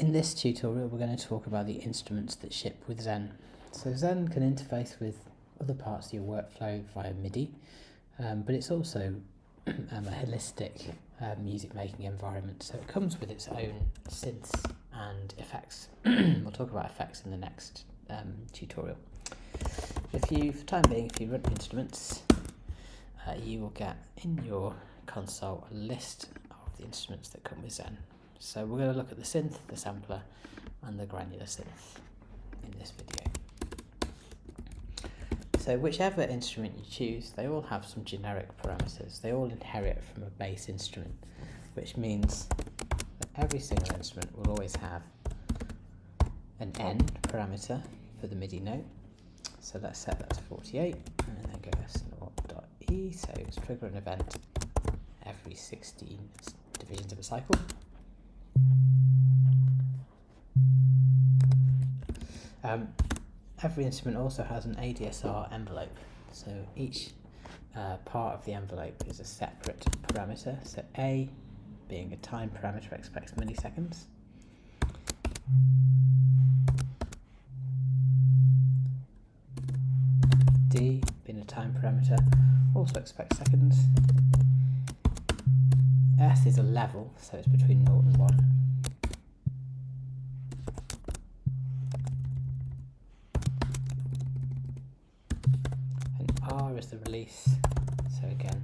In this tutorial we're going to talk about the instruments that ship with Zen. So Zen can interface with other parts of your workflow via MIDI, but it's also a holistic music making environment, so it comes with its own synths and effects. We'll talk about effects in the next tutorial. For time being, if you run instruments, you will get in your console a list of the instruments that come with Zen. So we're going to look at the synth, the sampler and the granular synth in this video. So whichever instrument you choose, they all have some generic parameters. They all inherit from a base instrument, which means that every single instrument will always have an N parameter for the MIDI note. So let's set that to 48 and then go s0.e, so it's trigger an event every 16 divisions of a cycle. Every instrument also has an ADSR envelope, so each part of the envelope is a separate parameter. So A, being a time parameter, expects milliseconds. D, being a time parameter, also expects seconds. S is a level, so it's between 0 and 1. And R is the release, so again.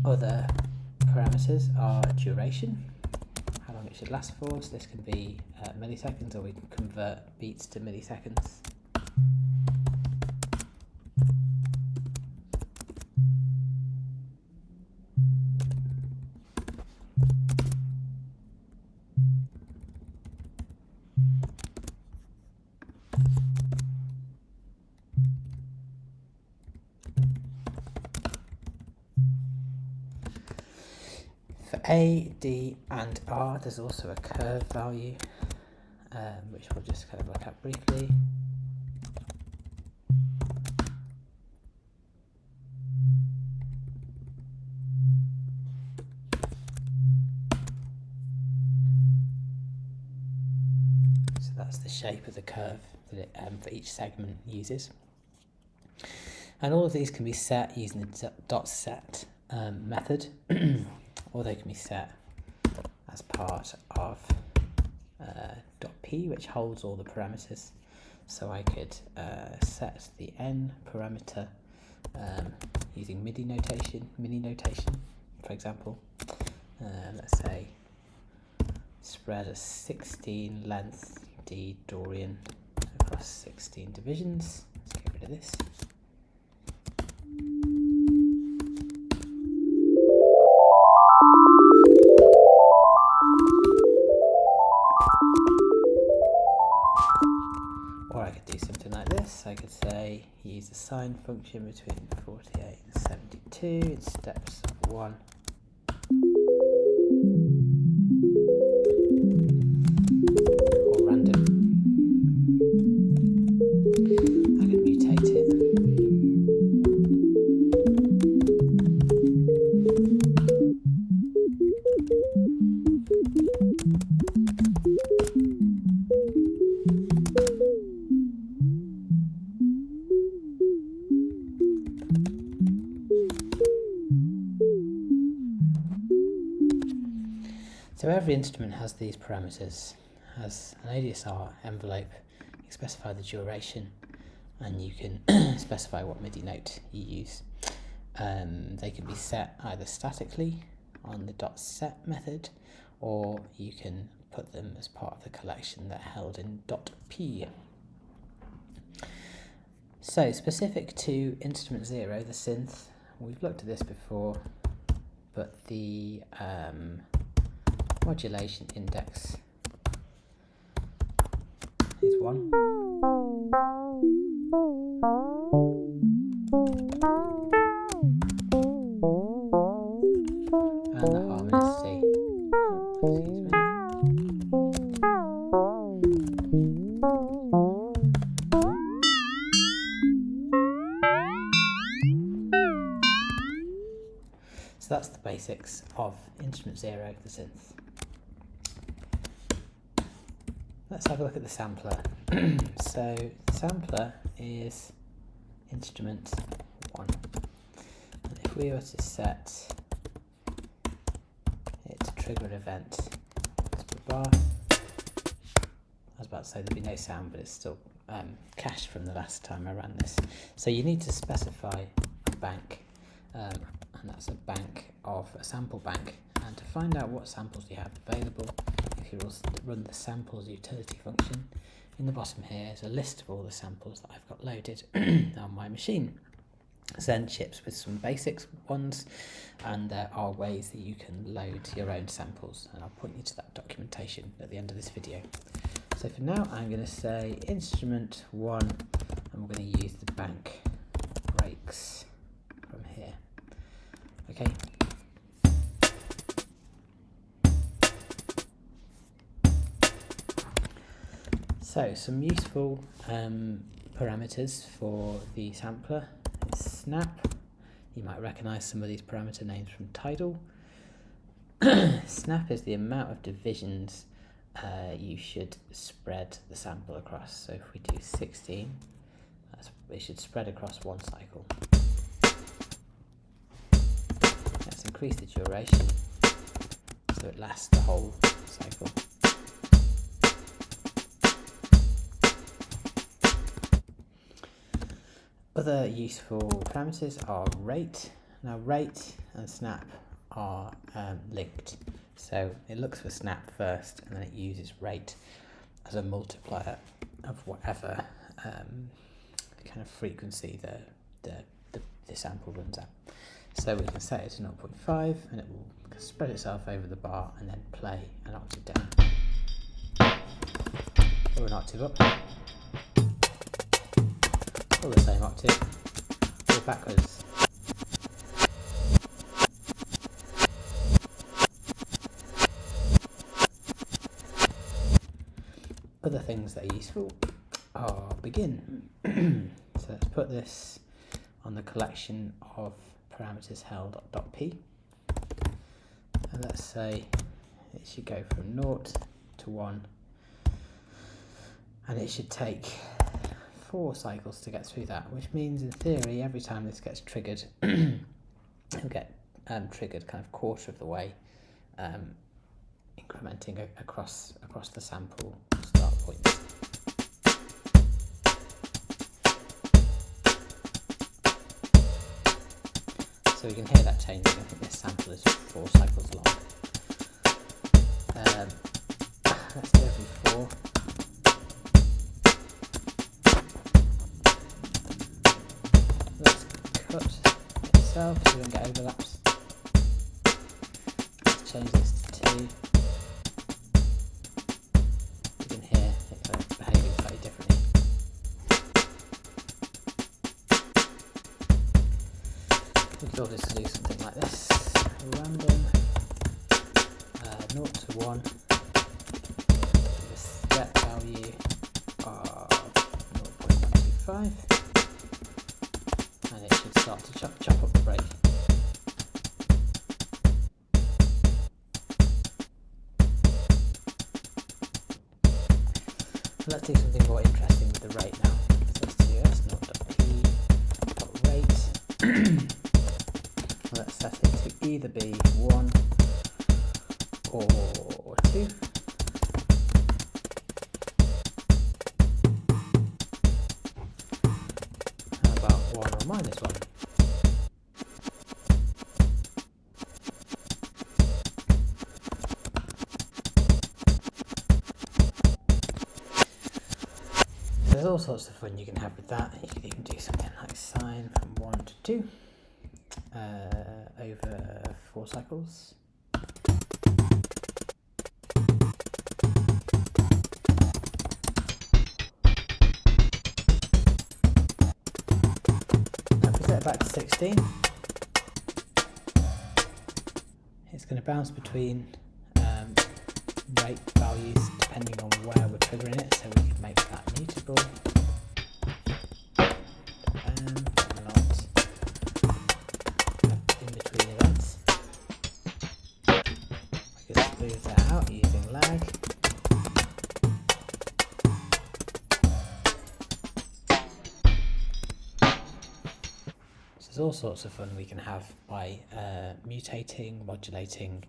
Other parameters are duration, how long it should last for, so this can be milliseconds, or we can convert beats to milliseconds. For A, D and R, there's also a curve value, which we'll just kind of look at briefly. So that's the shape of the curve that it for each segment uses. And all of these can be set using the dot set method. Or they can be set as part of .p, which holds all the parameters. So I could set the n parameter using MIDI notation, for example. Let's say spread a 16 length D Dorian across 16 divisions. Let's get rid of this. Or I could do something like this. I could say use the sine function between 48 and 72 in steps of 1. Or random. I could mutate it. So every instrument has these parameters, has an ADSR envelope, you can specify the duration, and you can specify what MIDI note you use. They can be set either statically on the dot set method, or you can put them as part of the collection that are held in .p. So specific to instrument 0, the synth, we've looked at this before, but the modulation index is 1. And the harmonicity, excuse me, So that's the basics of instrument 0, the synth. Let's have a look at the sampler. So the sampler is instrument 1. And if we were to set it to trigger an event, let's put bar. I was about to say there'd be no sound, but it's still cached from the last time I ran this. So you need to specify a bank, and that's a sample bank. And to find out what samples you have available, if you run the samples utility function, in the bottom here is a list of all the samples that I've got loaded on my machine. Zen ships with some basics ones, and there are ways that you can load your own samples, and I'll point you to that documentation at the end of this video. So for now I'm going to say instrument 1, and we're going to use the bank breaks from here. Okay. So some useful parameters for the sampler is snap. You might recognise some of these parameter names from Tidal. Snap is the amount of divisions you should spread the sample across. So if we do 16, it should spread across one cycle. Let's increase the duration so it lasts the whole cycle. Other useful parameters are rate. Now rate and snap are linked. So it looks for snap first, and then it uses rate as a multiplier of whatever kind of frequency the sample runs at. So we can set it to 0.5, and it will spread itself over the bar and then play an octave down or an octave up, or the same octave, or backwards. Other things that are useful are begin. So let's put this on the collection of parameters held.p, and let's say it should go from 0 to 1, and it should take 4 cycles to get through that, which means in theory every time this gets triggered it'll get triggered kind of quarter of the way, incrementing across the sample start points. So we can hear that changing. I think this sample is 4 cycles long. Let's do every 4. Let's cut itself so we don't get overlaps. Let's change this to 2. You can hear it kind of behaving slightly differently. We could also do something like this: random 0 to 1, with a step value of 0.125, and it should start to chop up the break. Let's do something more interesting with the rate now. So let's do s0.p.rate. Let's set it to either be 1 or 2. How about 1 or minus 1? There's all sorts of fun you can have with that. You can even do something like sine from 1 to 2 over 4 cycles. Now if we set it back to 16, it's going to bounce between rate values depending on where we're triggering it, so we can make that mutable. Not in between events. there's all sorts of fun we can have by mutating, modulating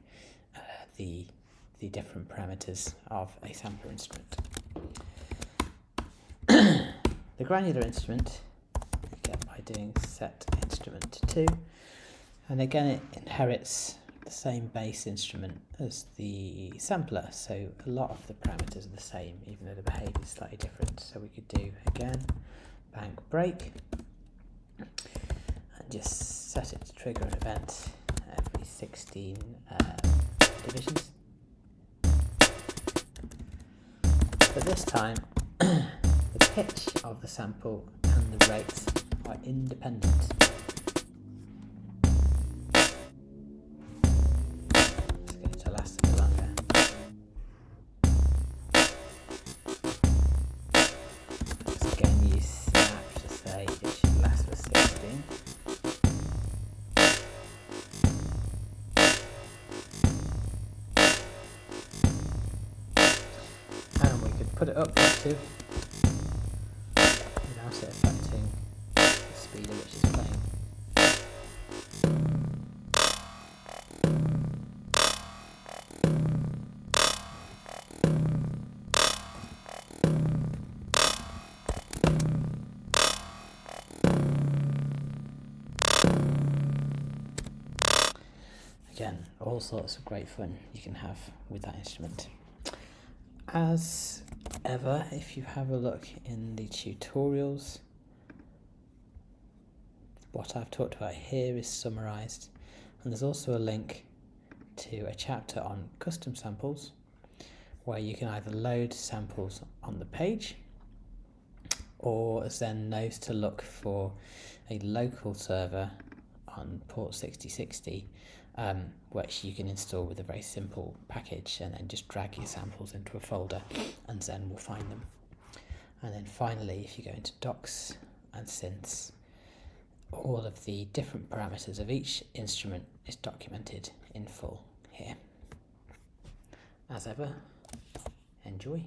the different parameters of a sampler instrument. The granular instrument, again by doing set instrument 2, and again it inherits the same base instrument as the sampler, so a lot of the parameters are the same, even though the behaviour is slightly different. So we could do again bank break and just set it to trigger an event every 16 divisions. But this time the pitch of the sample and the rates are independent. Let's get it to last a bit longer. Let's again use snap to say it should last for 16. And we could put it up to without it affecting the speed at which it's playing. Again, all sorts of great fun you can have with that instrument. As ever, if you have a look in the tutorials, what I've talked about here is summarised, and there's also a link to a chapter on custom samples where you can either load samples on the page or then knows to look for a local server on port 6060, which you can install with a very simple package, and then just drag your samples into a folder and Zen will find them. And then finally, if you go into docs and synths, all of the different parameters of each instrument is documented in full here. As ever, enjoy.